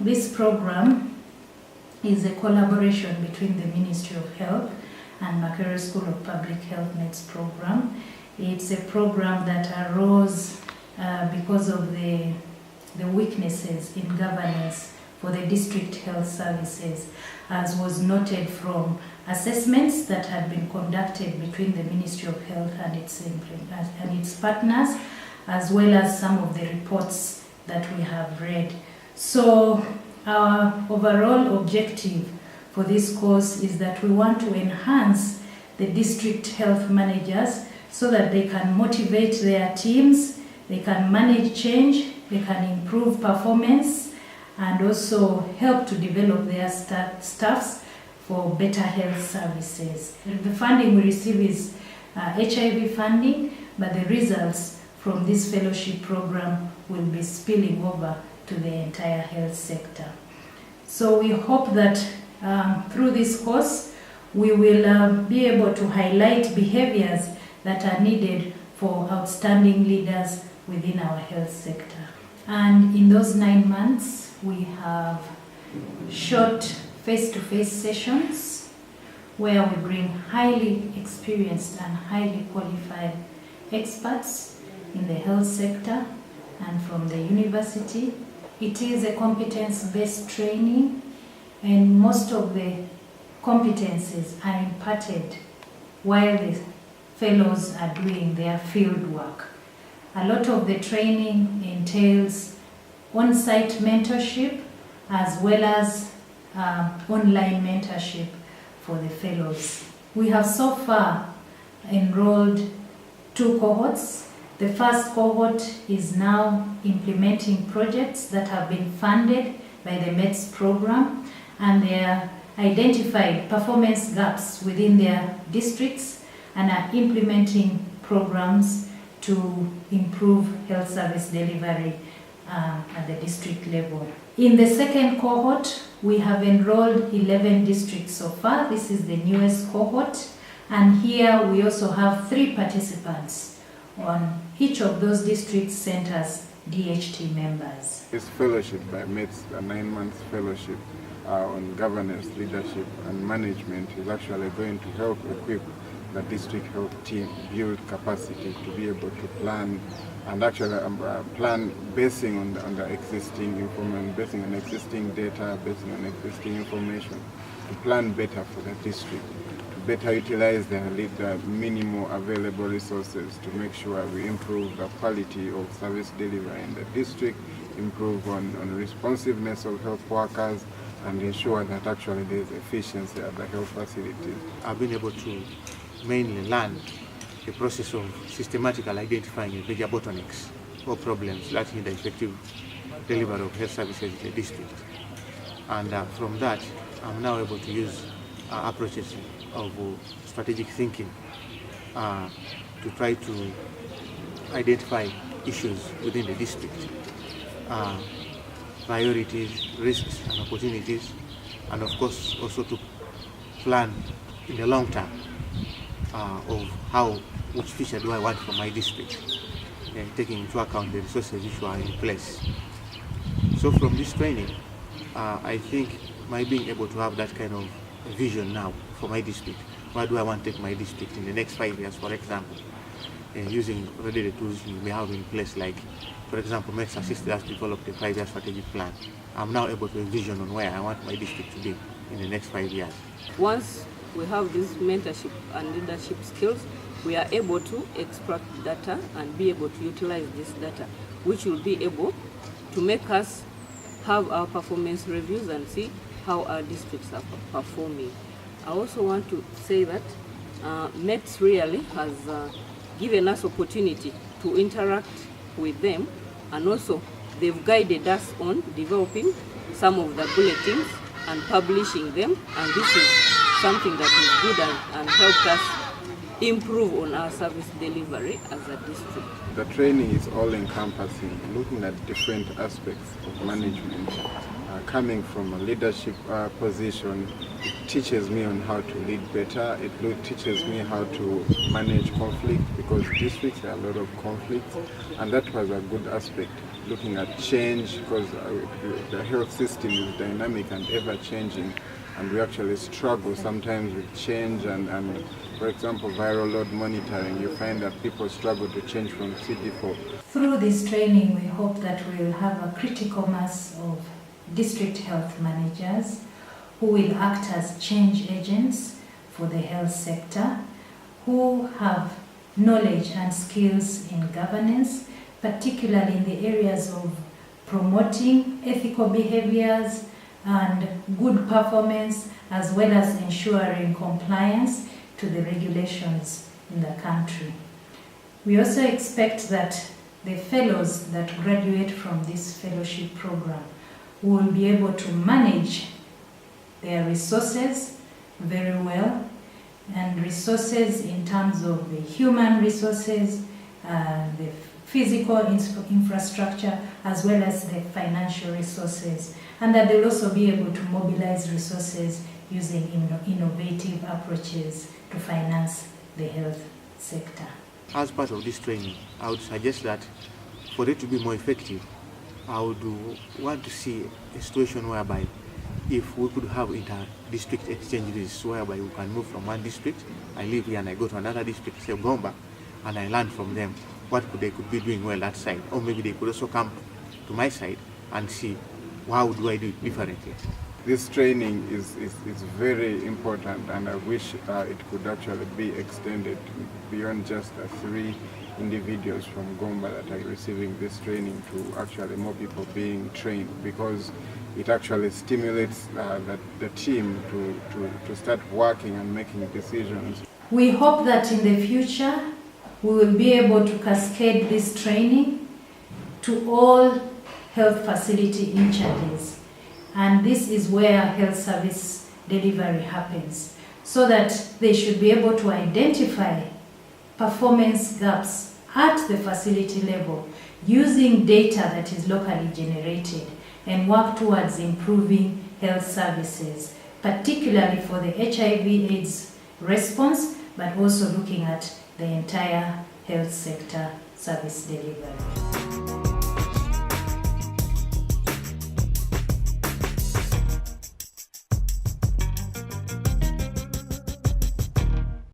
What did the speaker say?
this program is a collaboration between the Ministry of Health and Makerere School of Public Health Meds program. It's a program that arose because of the weaknesses in governance for the district health services, as was noted from assessments that had been conducted between the Ministry of Health and its partners, as well as some of the reports that we have read. So our overall objective for this course is that we want to enhance the district health managers so that they can motivate their teams, they can manage change, they can improve performance, and also help to develop their staffs for better health services. The funding we receive is HIV funding, but the results from this fellowship program will be spilling over to the entire health sector. So we hope that through this course, we will be able to highlight behaviors that are needed for outstanding leaders within our health sector. And in those 9 months, we have short face-to-face sessions where we bring highly experienced and highly qualified experts in the health sector and from the university. It is a competence-based training, and most of the competencies are imparted while the fellows are doing their field work. A lot of the training entails on-site mentorship as well as online mentorship for the fellows. We have so far enrolled 2 cohorts. The first cohort is now implementing projects that have been funded by the MEDS program, and they are identified performance gaps within their districts and are implementing programs to improve health service delivery at the district level. In the second cohort, we have enrolled 11 districts so far. This is the newest cohort, and here we also have 3 participants on each of those district centers, DHT members. This fellowship by MEDS, a 9-month fellowship on governance, leadership and management, is actually going to help equip the district health team build capacity to be able to plan, and actually plan basing on the existing information, basing on existing data, basing on existing information, to plan better for the district, to better utilize the minimal available resources to make sure we improve the quality of service delivery in the district, improve on responsiveness of health workers, and ensure that actually there is efficiency at the health facilities. I've been able to mainly learn the process of systematically identifying major bottlenecks or problems that hinder effective delivery of health services in the district. And from that, I'm now able to use approaches of strategic thinking to try to identify issues within the district, priorities, risks and opportunities, and of course also to plan in the long term of which feature do I want for my district, taking into account the resources which are in place. So from this training, I think my being able to have that kind of vision now for my district, where do I want to take my district in the next 5 years, for example, using already the tools we may have in place, like, for example, MEDS assisted us to develop the 5-year strategic plan. I'm now able to envision on where I want my district to be in the next 5 years. Once we have these mentorship and leadership skills, we are able to extract data and be able to utilize this data, which will be able to make us have our performance reviews and see how our districts are performing. I also want to say that MEDS really has given us opportunity to interact with them, and also they've guided us on developing some of the bulletins and publishing them, and this is something that is good and helped us improve on our service delivery as a district. The training is all-encompassing, looking at different aspects of management Coming from a leadership position, it teaches me on how to lead better. It teaches me how to manage conflict, because districts there are a lot of conflicts, and that was a good aspect. Looking at change, because the health system is dynamic and ever changing, and we actually struggle sometimes with change and for example, viral load monitoring, you find that people struggle to change from CD4. Through this training, we hope that we will have a critical mass of district health managers who will act as change agents for the health sector, who have knowledge and skills in governance, particularly in the areas of promoting ethical behaviors and good performance, as well as ensuring compliance to the regulations in the country. We also expect that the fellows that graduate from this fellowship program will be able to manage their resources very well, and resources in terms of the human resources, the physical infrastructure, as well as the financial resources, and that they'll also be able to mobilize resources using innovative approaches to finance the health sector. As part of this training, I would suggest that for it to be more effective, I would want to see a situation whereby if we could have inter-district exchanges, whereby we can move from one district, I live here and I go to another district, say Gomba, and I learn from them what they could be doing well that side, or maybe they could also come to my side and see how do I do it differently. This training is very important, and I wish it could actually be extended beyond just the 3 individuals from Gomba that are receiving this training, to actually more people being trained, because it actually stimulates the team to start working and making decisions. We hope that in the future we will be able to cascade this training to all health facility in charges. And this is where health service delivery happens, so that they should be able to identify performance gaps at the facility level using data that is locally generated, and work towards improving health services, particularly for the HIV/AIDS response, but also looking at the entire health sector service delivery.